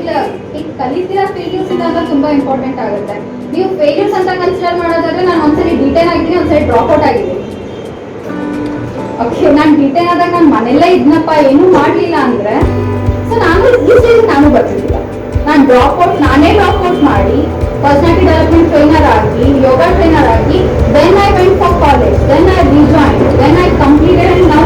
ಈಗ ಕಲಿತೀರಾ ಫೇಲ್ಯೂರ್ಸ್ ಇಂದ ತುಂಬಾ ಇಂಪಾರ್ಟೆಂಟ್ ಆಗುತ್ತೆ. ನೀವು ಫೇಲ್ಯೂರ್ಸ್ ಅಂತ ಕನ್ಸಿಡರ್ ಮಾಡೋದಾದ್ರೆ ನಾನು ಒಂದ್ಸರಿ ಡಿಟೇನ್ ಆಗಿದ್ದೀನಿ, ಒಂದ್ಸರಿ ಡ್ರಾಪ್ ಔಟ್ ಆಗಿದ್ದೀನಿ. ಓಕೆ, ನಾನು ಡಿಟೇನ್ ಆದಾಗ ನಾನು ಮನೆಯಲ್ಲೇ ಇದ್ನಪ್ಪ, ಏನೂ ಮಾಡ್ಲಿಲ್ಲ ಅಂದ್ರೆ ಸೊ ನಾನು ಈ ಸ್ಟೇಜ್ ನಾನು ಬರ್ತಿದ್ದಿಲ್ಲ. ನಾನು ನಾನೇ ಡ್ರಾಪ್ ಔಟ್ ಮಾಡಿ ಪರ್ಸನಾಲಿಟಿ ಡೆವಲಪ್ಮೆಂಟ್ ಟ್ರೈನರ್ ಆಗಿ, ಯೋಗ ಟ್ರೈನರ್ ಆಗಿ, then I went for college, then I rejoin, then I completed and now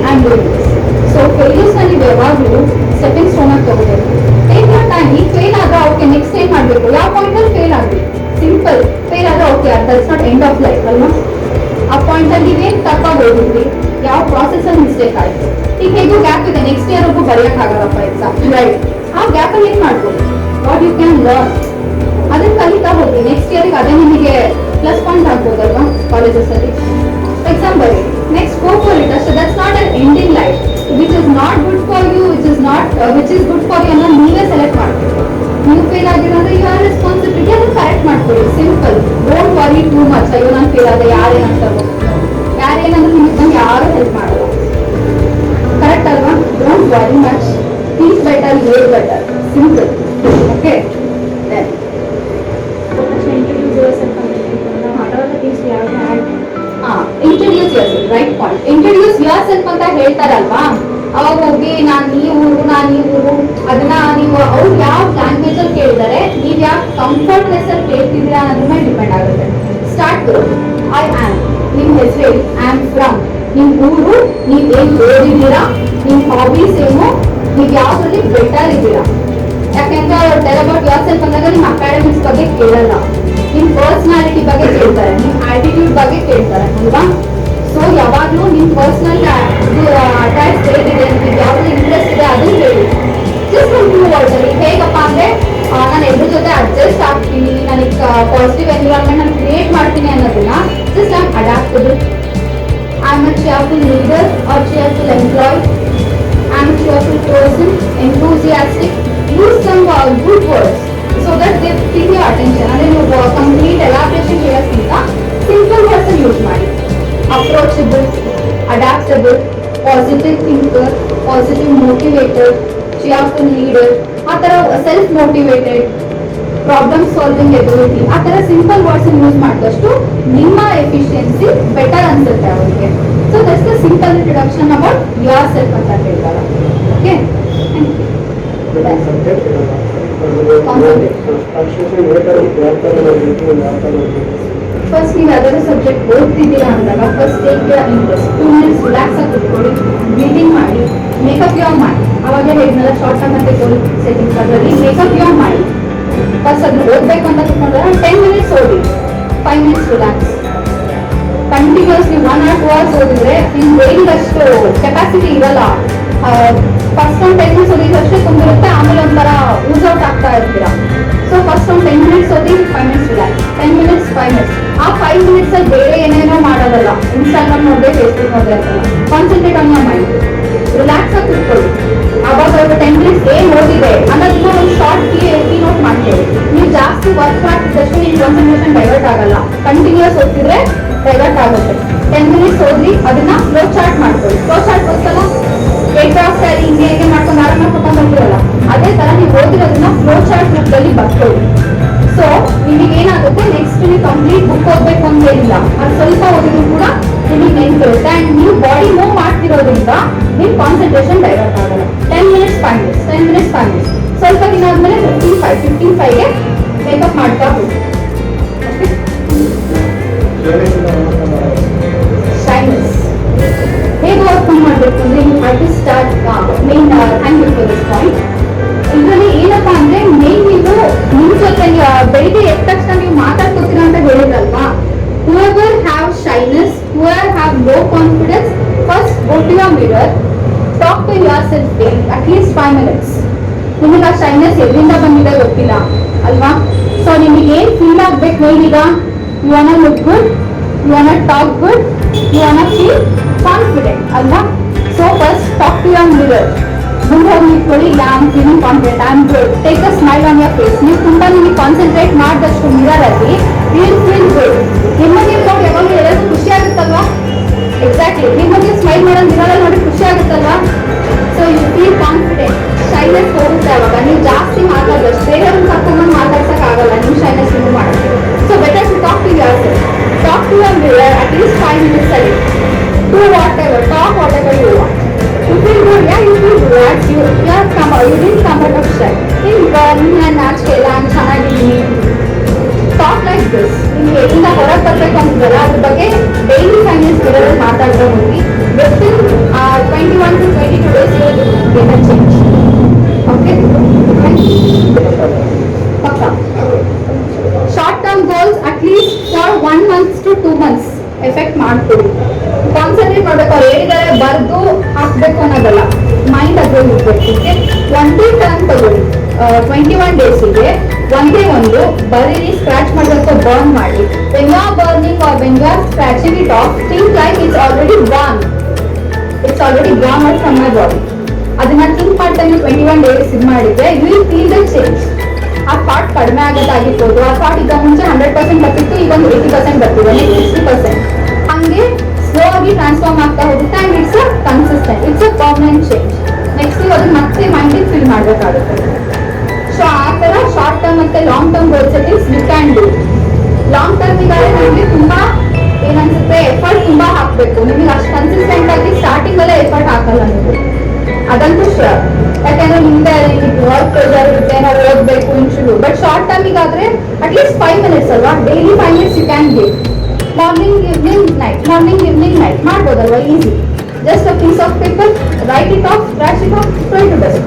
I am doing this. So failures ನಲ್ಲಿ ಯಾವಾಗಲೂ ಸ್ಟೆಪಿಂಗ್ ಸ್ಟೋನ್ ಆಗಿ ತಗೋಬೇಕು. Take your time. ಈಗ fail ಆದ್ರೆ okay, next ಏನ್ ಮಾಡಬೇಕು, ಯಾವ ಪಾಯಿಂಟ್ ಅಲ್ಲಿ ಫೇಲ್ ಆಗಬೇಕು, ಸಿಂಪಲ್. ಫೇಲ್ ಆದ್ರೆ okay, that's not end of life ಅಲ್ವಾ. ಆ ಪಾಯಿಂಟ್ ಅಲ್ಲಿ ನೀವೇನ್ ತಪ್ಪಾಗಿ ಹೋಗಿದ್ರಿ, ಯಾವ ಪ್ರಾಸೆಸ್ ಅಲ್ಲಿ ಮಿಸ್ಟೇಕ್ ಆಯ್ತು. ಈಗ ಹೇಗೂ ಗ್ಯಾಪ್ ಇದೆ, ನೆಕ್ಸ್ಟ್ ಇಯರ್ ಒಬ್ಬರು ಬರೆಯಕ್ ಆಗಲ್ಲಪ್ಪ ಎಕ್ಸಾಮ್, ರೈಟ್? ಆ ಗ್ಯಾಪ್ ಅಲ್ಲಿ ಏನ್ ಮಾಡ್ಬೋದು, ವಾಟ್ ಯು ಕ್ಯಾನ್ ಲರ್ನ್, ಅದನ್ನ ಕಲಿತಾ ಹೋಗಿ. ನೆಕ್ಸ್ಟ್ ಇಯರ್ಗೆ ಅದೇ ನಿಮಗೆ ಪ್ಲಸ್ ಪಾಯಿಂಟ್ ಆಗ್ಬೋದಲ್ವಾ ಕಾಲೇಜಸ್ ಅಲ್ಲಿ. ಎಕ್ಸಾಮ್ ಬರೀ, ನೆಕ್ಸ್ಟ್ ಗೋ ಫಾರ್ ಇಟ್ ಅಷ್ಟೇ. That's not an end in life. Which is not good for you, which is good for you ಅನ್ನೋ ನೀವೇ ಸೆಲೆಕ್ಟ್ ಮಾಡ್ಬೇಕು. ನೀವು ಫೇಲ್ ಆಗಿರೋದ್ರೆ ಯು ಆರ್ ರೆಸ್ಪಾನ್ಸಿಬಿಲಿಟಿ, ಅದನ್ನ ಕರೆಕ್ಟ್ ಮಾಡ್ಕೊಳ್ಳಿ. Simple. Don't worry too much. ಅಯ್ಯೋ ನಾನು ಫೇಲ್ ಆದ, ಯಾರೇನಂತಾರೋ, ಯಾರೇನಂದ್ರೆ ನಿಮಗೆ ನಂಗೆ ಯಾರು ಹೆಲ್ಪ್ ಮಾಡಲ್ಲ. ಕರೆಕ್ಟ್ ಅಲ್ವಾ? Don't worry much. Think better, where better. Simple. Okay, introduce yourself. Right point. Introduce yourself ಅಂತ ಹೇಳ್ತಾರಲ್ವಾ, ಅವಾಗ ಹೋಗಿ ನಾನು ಈ ಊರು ಅದನ್ನ ನೀವು ಅವ್ರು ಯಾವ ಲ್ಯಾಂಗ್ವೇಜ್ ಅಲ್ಲಿ ಕೇಳಿದರೆ, ನೀವು ಯಾವ ಕಂಫರ್ಟ್ನೆಸ್ ಅಲ್ಲಿ ಕೇಳ್ತಿದ್ದೀರಾ ಅನ್ನೋದ್ರ ಮೇಲೆ ಡಿಪೆಂಡ್ ಆಗುತ್ತೆ. ಸ್ಟಾರ್ಟ್. ಐ ಆಮ್, ನಿಮ್ ಹೆಸರು ಹೇಳಿ. ಐ ಆಮ್ ಫ್ರಮ್, ನಿಮ್ ಊರು, ನೀವ್ ಏನ್ ಓದಿದ್ದೀರಾ, ನಿಮ್ ಹಾಬೀಸ್ ಏನು, ನೀವ್ ಯಾವ್ದ್ರಲ್ಲಿ ಬೆಟರ್ ಇದ್ದೀರಾ. ಯಾಕೆಂದ್ರೆ ಅವ್ರು ಟೆಲ್ ಅಬೌಟ್ ಯೋರ್ ಸೆಲ್ಫ್ ಅಂದಾಗ ನಿಮ್ ಅಕಾಡೆಮಿಕ್ಸ್ ಬಗ್ಗೆ ಕೇಳಲ್ಲ, ನಿಮ್ ಪರ್ಸನಾಲಿಟಿ ಬಗ್ಗೆ ಕೇಳ್ತಾರೆ, ನಿಮ್ ಆಟಿಟ್ಯೂಡ್ ಬಗ್ಗೆ ಕೇಳ್ತಾರೆ ಅಲ್ವಾ. ಸೊ ಯಾವಾಗ್ಲೂ ನಿಮ್ ಪರ್ಸನಲ್ ಅಟ್ಯಾಚ್ ಹೇಗಿದೆ, ನಿಮ್ಗೆ ಯಾವ್ದು ಇಂಟ್ರೆಸ್ಟ್ ಇದೆ ಅದನ್ನ ಹೇಳಿ. ಜಸ್ಟ್ ಒಂದು 2 words ಅಲ್ಲಿ. ಹೇಗಪ್ಪ ಅಂದ್ರೆ ನಾನು ಎಲ್ರ ಜೊತೆ ಅಡ್ಜಸ್ಟ್ ಆಗ್ತೀನಿ, ನನಗೆ ಪಾಸಿಟಿವ್ ಎನ್ವಿರಾನ್ಮೆಂಟ್ ನಾನು ಕ್ರಿಯೇಟ್ ಮಾಡ್ತೀನಿ ಅನ್ನೋದನ್ನ just I am adaptable, I am a cheerful leader or cheerful employee, I am a cheerful person, enthusiastic. Use some good words so that they feel your attention. And then you complete elaboration ಹೇಳೋಕ್ಕಿಂತ simple words use ಮಾಡಿ. Approachable, adaptable, positive thinker, positive motivator, cheerful leader, ಆ ಥರ self motivated, problem solving ability, ಆ ಥರ simple words use ಮಾಡಿದಷ್ಟು ನಿಮ್ಮ efficiency better ಅನ್ಸುತ್ತೆ ಅವರಿಗೆ. So that's the simple introduction about your self ಅಂತ ಹೇಳ್ತಾರೆ. ಓಕೆ, ಫಸ್ಟ್ ನೀವು ಯಾವ್ದಾದ್ರು ಸಬ್ಜೆಕ್ಟ್ ಓದ್ತಿದ್ದೀರಾ ಅಂದಾಗ first take your interest. 2 minutes relax ಆಗಿ ಕೂತ್ಕೊಳ್ಳಿ, ಬ್ರೀದಿಂಗ್ ಮಾಡಿ, ಮೇಕಪ್ ಯೋರ್ ಮೈಂಡ್. ಅವಾಗ ಹೇಳಿದ್ನಲ್ಲ ಶಾರ್ಟ್ ಟರ್ಮ್ ಮತ್ತೆ ಗೋಲ್ ಸೆಟ್ಟಿಂಗ್ಸ್, ಅದರಲ್ಲಿ ಮೇಕಪ್ ಯೋರ್ ಮೈಂಡ್. ಫಸ್ಟ್ ಅದನ್ನ ಓದ್ಬೇಕು ಅಂತ ಕೂತ್ಕೊಂಡ್ರೆ 10 minutes ಓದಿ, 5 minutes relax. Continuously 1 or 2 hours ಓದಿದ್ರೆ ನಿಮ್ ಬ್ರೈನ್ ಅಷ್ಟು ಕೆಪಾಸಿಟಿ ಇರಲ್ಲ. ಫಸ್ಟ್ ಒಂದು 10 minutes ಓದಿದಷ್ಟೇ ತುಂಬಿರುತ್ತೆ, ಆಮೇಲೆ ಒಂಥರ ಯೂಸ್ ಔಟ್ ಆಗ್ತಾ ಇರ್ತೀರಾ. ಸೊ ಫಸ್ಟ್ ಒಂದು 10 minutes ಓದಿ, 5 minutes ರಿಲ್ಯಾಕ್ಸ್. 10 minutes, 5 minutes. ಆ 5 minutes ಅಲ್ಲಿ ಬೇರೆ ಏನೇನೋ ಮಾಡೋದಲ್ಲ, ಇನ್ಸ್ಟಾಗ್ರಾಮ್ ನೋಡಿದೆ, ಫೇಸ್ಬುಕ್ ನೋಡಿದೆ ಅಂತಲ್ಲ. Concentrate on your mind. Relax ಆಗಿ ಕೂತ್ಕೊಳ್ಳಿ. ಅವಾಗ 10 minutes ಏನ್ ಓದಿದೆ ಅನ್ನೋದನ್ನ ಒಂದು ಶಾರ್ಟ್ ಕೀ ನೋಟ್ ಮಾಡ್ತೀವಿ. ನೀವು ಜಾಸ್ತಿ ವರ್ಕ್ ಮಾಡ್ತಿದ್ದಷ್ಟು ನಿಮ್ಗೆ ಕಾನ್ಸಂಟ್ರೇಷನ್ ಡೈವರ್ಟ್ ಆಗಲ್ಲ. ಕಂಟಿನ್ಯೂಸ್ ಓದ್ತಿದ್ರೆ ಡೈವರ್ಟ್ ಆಗುತ್ತೆ. 10 minutes ಓದಿ ಅದನ್ನ ಫ್ಲೋ ಚಾರ್ಟ್ ಮಾಡ್ಕೊಳ್ಳಿ. ಫ್ಲೋ ಚಾರ್ಟ್ ಗೊತ್ತಲ್ಲ, ಏರ್ಕ್ರಾಫ್ಟ್ ಅಲ್ಲಿ ಹಿಂಗೆ ಮಾಡ್ಕೊಂಡು ಆರಾಮಾಗಿ ಕೂತ್ಕೊಂಡು ಬರ್ತೀರಲ್ಲ, ಅದೇ ತರ ನೀವು ಓದಿರೋದನ್ನ ಫ್ಲೋ ಚಾರ್ಟ್ ರೂಪದಲ್ಲಿ ಬರ್ಕೊಳ್ಳಿ. ಸೊ ನಿಮಗೆ ಏನಾಗುತ್ತೆ, ನೆಕ್ಸ್ಟ್ ನೀವು ಕಂಪ್ಲೀಟ್ ಬುಕ್ ಓದ್ಬೇಕು ಅಂತ ಏನಿಲ್ಲ, ಅದು ಸ್ವಲ್ಪ ಓದಿದ್ರು ಕೂಡ ನಿಮಗೆ ನೆನಪಿರುತ್ತೆ. ಅಂಡ್ ನೀವು ಬಾಡಿ ಮೂವ್ ಮಾಡ್ತಿರೋದ್ರಿಂದ ನಿಮ್ ಕಾನ್ಸಂಟ್ರೇಷನ್ ಡೈವರ್ಟ್ ಆಗಲ್ಲ. 10 minutes, 5 minutes, 10 minutes, 5 minutes. ಸ್ವಲ್ಪ ದಿನ ಆದ್ಮೇಲೆ 15-5ಗೆ ಮೇಕಪ್ ಮಾಡ್ತಾ ಹೋಗಿ. ಶೈನೆಸ್ ಹೇಗೆ ವರ್ಕ್ ಮಾಡಬೇಕು ಅಂದ್ರೆ you have to start main. Thank you for this point. ಇದರಲ್ಲಿ ಏನಪ್ಪಾ ಅಂದ್ರೆ ಮೇನ್ ನೀವು ನಿಮ್ ಜೊತೆ ಬೆಳಿಗ್ಗೆ ಎದ್ದ ತಕ್ಷಣ ನೀವು ಮಾತಾಡ್ಕೊತೀರಾ ಅಂತ ಹೇಳಿದ್ರಲ್ವಾ. whoever have shyness, whoever have low confidence, first go to your mirror, talk to yourself daily, at least 5 minutes. ನಿಮಗೆ ಆ ಶೈನೆಸ್ ಎಲ್ಲಿಂದ ಬಂದಿದೆ ಗೊತ್ತಿಲ್ಲ ಅಲ್ವಾ. ಸೊ ನಿಮಗೆ ಏನ್ ಫೀಲ್ ಆಗ್ಬೇಕು ಹೇಳೀಗ, you want to look good, you want to talk good, you want to feel confident ಅಲ್ವಾ. So first talk to your mirror. ಮುಂದೆ ಹೋಗಿ ನಿಂತ್ಕೊಳ್ಳಿ, I am feeling confident, I am good. Take a smile on your face. ನೀವು ತುಂಬಾ ನಿಮಗೆ concentrate ಮಾಡಿದಷ್ಟು mirror ಅಲ್ಲಿ feel good. ನಿಮಗೆ ನೋಡಿ ಯಾವಾಗ ಎಲ್ಲರೂ ಖುಷಿ ಆಗುತ್ತಲ್ವಾ. ಎಕ್ಸಾಕ್ಟ್ಲಿ, ನಿಮಗೆ ಸ್ಮೈಲ್ ಮಾಡೋದು ಮಿರರ್ ನೋಡಿ ಖುಷಿ ಆಗುತ್ತಲ್ವಾ. So you feel confident. Shyness ಹೋಗುತ್ತೆ ಅವಾಗ. ನೀವು ಜಾಸ್ತಿ do whatever, talk whatever you want. You feel good, yeah, you feel relaxed, you didn't come out of shy. Think, ನಾನು ನಾಚಿಕೆ ಇಲ್ಲ, ನಾನು ಚೆನ್ನಾಗಿದ್ದೀನಿ. Talk like this. ನಿಮಗೆ ಎಲ್ಲಿಂದ ಹೊರಗೆ ಬರಬೇಕು ಅಂತಿದ್ದಲ್ಲ ಅದ್ರ ಬಗ್ಗೆ ಡೈಲಿ ಫೈನಾನ್ಸ್ ಮಿರರಲ್ಲಿ ಮಾತಾಡ್ತಾ ಹೋಗಿ within 21 to 22 days you will get a change. Okay? ಪಕ್ಕ. Short term goals at least for 1 month to 2 months effect ಮಾಡ್ತೀವಿ. ಕಾನ್ಸಂಟ್ರೇಟ್ ಮಾಡ್ಬೇಕು, ಅವ್ರು ಹೇಳಿದರೆ ಬರೆದು ಹಾಕ್ಬೇಕು ಅನ್ನೋದಲ್ಲ, ಮೈಂಡ್ ಅದ್ರಲ್ಲಿ ಇರ್ಬೇಕು. ಒಂದೇ ಟರ್ನ್ ತಗೊಳ್ಳಿ, 21 ಡೇಸಿಗೆ ಒಂದೇ ಒಂದು ಬರೀರಿ, ಸ್ಕ್ರಾಚ್ ಮಾಡಬೇಕು, ಬರ್ನ್ ಮಾಡಿ. When you are burning or when you are scratching it off, think like it's already gone out from my body. ಅದನ್ನ ಥಿಂಕ್ ಮಾಡ್ತಾ ನೀವು 21 ಡೇಸ್ ಇದು ಮಾಡಿದ್ರೆ you will feel the change. ಆ ಥಾಟ್ ಕಡಿಮೆ ಆಗೋದಾಗಿರ್ಬೋದು, ಆ ಥಾಟ್ ಈಗ ಮುಂಚೆ 100% ಬರ್ತಿತ್ತು, ಈಗ ಒಂದು 80% ಬರ್ತಿದೆ, 60%. ಹಂಗೆ ಸ್ಲೋ ಆಗಿ ಟ್ರಾನ್ಸ್ಫಾರ್ಮ್ ಆಗ್ತಾ ಹೋಗುತ್ತೆ. And it's a consistent, it's a permanent change. Next ನೀವು ಅದನ್ನ ಮತ್ತೆ ಮೈಂಡಿಗೆ ಫೀಲ್ ಮಾಡಬೇಕಾಗುತ್ತೆ. ಸೊ ಆ ಥರ ಶಾರ್ಟ್ ಟರ್ಮ್ ಮತ್ತು long term goal settings you can do. Long ಟರ್ಮಿಗಾದ್ರೆ ನಿಮಗೆ ತುಂಬ ಏನನ್ಸುತ್ತೆ, ಎಫರ್ಟ್ ತುಂಬ ಹಾಕಬೇಕು. ನಿಮಗೆ ಅಷ್ಟು ಕನ್ಸಿಸ್ಟೆಂಟ್ ಆಗಿ ಸ್ಟಾರ್ಟಿಂಗಲ್ಲೇ ಎಫರ್ಟ್ ಹಾಕಲ್ಲ ನೀವು, ಅದಂತೂ ಶೋರ್. ಯಾಕೆಂದ್ರೆ ನಿಮ್ದೆ ವರ್ಕ್ ಪ್ರೆಷರ್ ಇರುತ್ತೆ, ನಾವು ಓದಬೇಕು ಇನ್ಶುಡು. ಬಟ್ ಶಾರ್ಟ್ ಟರ್ಮಿಗಾದ್ರೆ ಅಟ್ಲೀಸ್ಟ್ 5 minutes ಅಲ್ವಾ, daily 5 minutes you can give. Morning evening night ಮಾಡ್ಬೋದಲ್ವಾ, easy. Just a piece of paper, write it off, scratch it off, try to dust.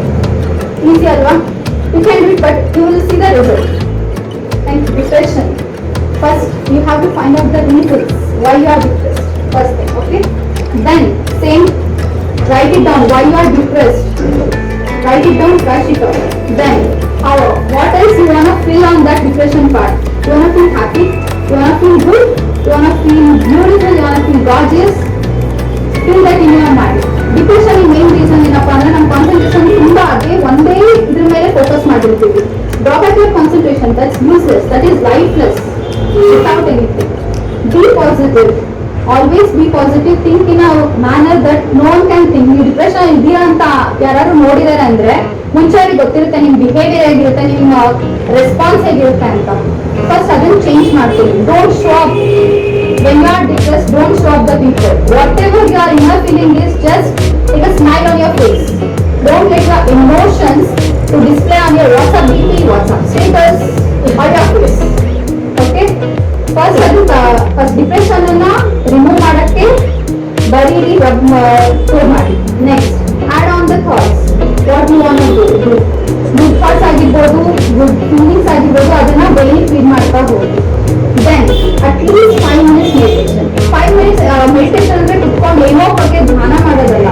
Easy ಅಲ್ವಾ? You can do it, but you will see the result. Thank you. Depression, first you have to find out the reasons why you are depressed, first thing. Okay, then same, write it down why you are depressed, write it down, brush it off. Then how, what else you want to feel on that depression part? You want to feel happy, you want to feel good, you want to feel beautiful, you want to feel gorgeous. Feel that in your mind. Depression in main reason ಏನಪ್ಪಾ ಅಂದ್ರೆ ನಮ್ಮ concentration ತುಂಬಾ ಆಗಿ ಒಂದೇ ಇದ್ರ ಮೇಲೆ focus ಮಾಡಿರ್ತೀವಿ. Drop at your concentration, that's useless, that is lifeless without anything. Be positive, always be positive. Think in a manner that no one can think. ನೀವು ಡಿಪ್ರೆಷನ್ ಇದೆಯಾ ಅಂತ ಯಾರು ನೋಡಿದಾರೆ ಅಂದ್ರೆ ಮುಂಚೆ ಅವ್ರಿಗೆ ಗೊತ್ತಿರುತ್ತೆ ನಿಮ್ಮ ಬಿಹೇವಿಯರ್ ಹೇಗಿರುತ್ತೆ, ನಿಮ್ಮ ರೆಸ್ಪಾನ್ಸ್ ಹೇಗಿರುತ್ತೆ ಅಂತ. ಫಸ್ಟ್ ಅದನ್ನ ಚೇಂಜ್ ಮಾಡ್ತೀವಿ. Don't show up when you are depressed, don't show up the people. Whatever your inner feeling is, just take a smile on your face. Don't let your emotions to display on your WhatsApp DP, WhatsApp status or your face. Okay, first depression ಅನ್ನ remove ಮಾಡಕ್ಕೆ ಬರೀರಿ, store ಮಾಡಿ. Next add on the thoughts, what you want to do. Good thoughts ಆಗಿರ್ಬೋದು, good feelings ಆಗಿರ್ಬೋದು, ಅದನ್ನ daily feel ಮಾಡ್ತಾ ಹೋಗಿ. Then at least 5 minutes meditation. 5 minutes meditation ಅಂದ್ರೆ ಕುತ್ಕೊಂಡು ಏನೋ ಬಗ್ಗೆ ಧ್ಯಾನ ಮಾಡೋದಲ್ಲ.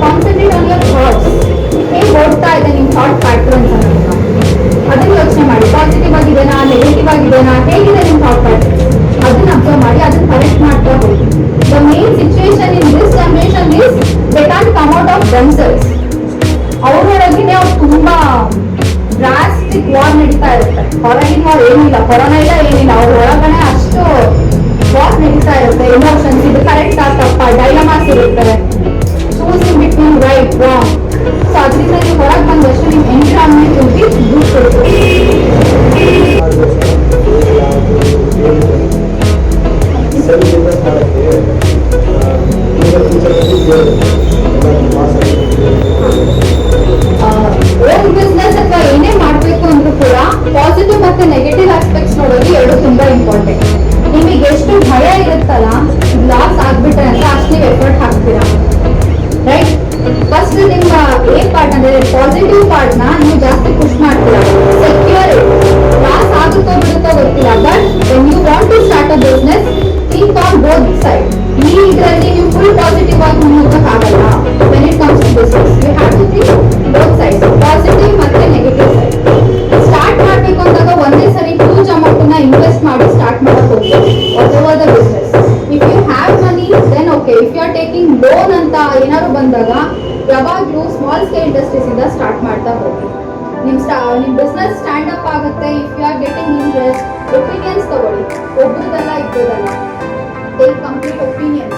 Concentrate on your thoughts. ಹೇಗೆ ಓಡ್ತಾ ಇದೆ ನಿಮ್ಮ ಥಾಟ್ ಪ್ಯಾಟರ್ನ್ಸ್ ಅನ್ನೋದನ್ನ ಅದನ್ನ ಯೋಚನೆ ಮಾಡಿ. ಪಾಸಿಟಿವ್ ಆಗಿದೆನಾ, ನೆಗೆಟಿವ್ ಆಗಿದೆನಾ, ಹೇಗಿದೆ ನಿಮ್ಮ ಥಾಟ್ ಪ್ಯಾಟರ್ನ್, ಅದನ್ನ ಅಬ್ಸರ್ವ್ ಮಾಡಿ, ಅದನ್ನ ಕರೆಕ್ಟ್ ಮಾಡ್ತಾ ಹೋಗಿ. The main situation in this generation is they can come out of themselves. ಅವ್ರೊಳಗಿನೇ ಅವ್ರು ತುಂಬಾ ಡ್ರಾಸ್ಟಿಕ್ ವಾರ್ ನಡೀತಾ ಇರುತ್ತೆ. ಹೊರಗಿನ ವಾರ್ ಏನಿಲ್ಲ, ಕೊರೋನಾ ಇಲ್ಲ ಏನಿಲ್ಲ, ಅವ್ರ ಒಳಗಡೆ ಅಷ್ಟು ವಾರ್ ನಡೀತಾ ಇರುತ್ತೆ. ಇಮೋಷನ್ಸ್, ಇದು ಕರೆಕ್ಟ್ ತಪ್ಪ, ಡೈಲಮಾಸ್ ಇರುತ್ತೆ, choosing between right wrong. So ಅದರಿಂದ ನೀವು ಹೊರಗೆ ಬಂದಷ್ಟು ನಿಮ್ಮ environment will be beautiful. Own business ಅಥವಾ ಏನೇ ಮಾಡಬೇಕು ಅಂದ್ರೂ ಕೂಡ ಪಾಸಿಟಿವ್ ಮತ್ತೆ ನೆಗೆಟಿವ್ ಆಸ್ಪೆಕ್ಟ್ಸ್ ನೋಡೋದು ಎರಡು ತುಂಬಾ ಇಂಪಾರ್ಟೆಂಟ್. ನಿಮಗೆ ಎಷ್ಟು ಭಯ ಇರುತ್ತಲ್ಲ, ಲಾಸ್ ಆಗ್ಬಿಟ್ರೆ ಅಂತ ಅಷ್ಟು ನೀವು ಎಫರ್ಟ್ ಹಾಕ್ತೀರಾ, ರೈಟ್? ಫಸ್ಟ್ ನಿಮ್ಮ ಏ ಪಾರ್ಟ್ ಅಂದ್ರೆ ಪಾಸಿಟಿವ್ ಪಾರ್ಟ್ ನ ನೀವು ಜಾಸ್ತಿ ಪುಷ್ ಮಾಡ್ತೀರಾ. ಸೆಕ್ಯೂರ್, ಲಾಸ್ ಆಗುತ್ತೋ ಬಿಡುತ್ತೋ ಗೊತ್ತಿಲ್ಲ, but when you want to start a business, think on both side. ಈ ಇದರಲ್ಲಿ ನೀವು ಫುಲ್ ಪಾಸಿಟಿವ್ ಆಗಿ ಮುನ್ನೋಗಕ್ಕಾಗಲ್ಲ. When it comes to business you have to think both side, positive ಮತ್ತೆ ನೆಗೆಟಿವ್ ಸೈಡ್. ಸ್ಟಾರ್ಟ್ ಮಾಡಬೇಕು ಅಂದಾಗ ಒಂದೇ ಸರಿ ಹ್ಯೂಜ್ ಅಮೌಂಟ್ ನ ಇನ್ವೆಸ್ಟ್ ಮಾಡಿ ಸ್ಟಾರ್ಟ್ ಮಾಡಕ್ ಹೋಗ್ತೀವಿ whatever the business. If you have money then okay. If you are taking loan ಅಂತ ಏನಾದ್ರು ಬಂದಾಗ ಯಾವಾಗಲೂ ಸ್ಮಾಲ್ ಸ್ಕೇಲ್ ಇಂಡಸ್ಟ್ರೀಸ್ ಇಂದ ಸ್ಟಾರ್ಟ್ ಮಾಡ್ತಾ ಹೋಗಿ. ನಿಮ್ ಬಿಸ್ನೆಸ್ ಸ್ಟ್ಯಾಂಡ್ ಅಪ್ ಆಗುತ್ತೆ. If you are getting interest, opinions ತಗೊಳ್ಳಿ, ಒಬ್ರದಲ್ಲ ಇಬ್ಬರದಲ್ಲ, ಟೇಕ್ ಕಂಪ್ಲೀಟ್ ಒಪಿನಿಯನ್.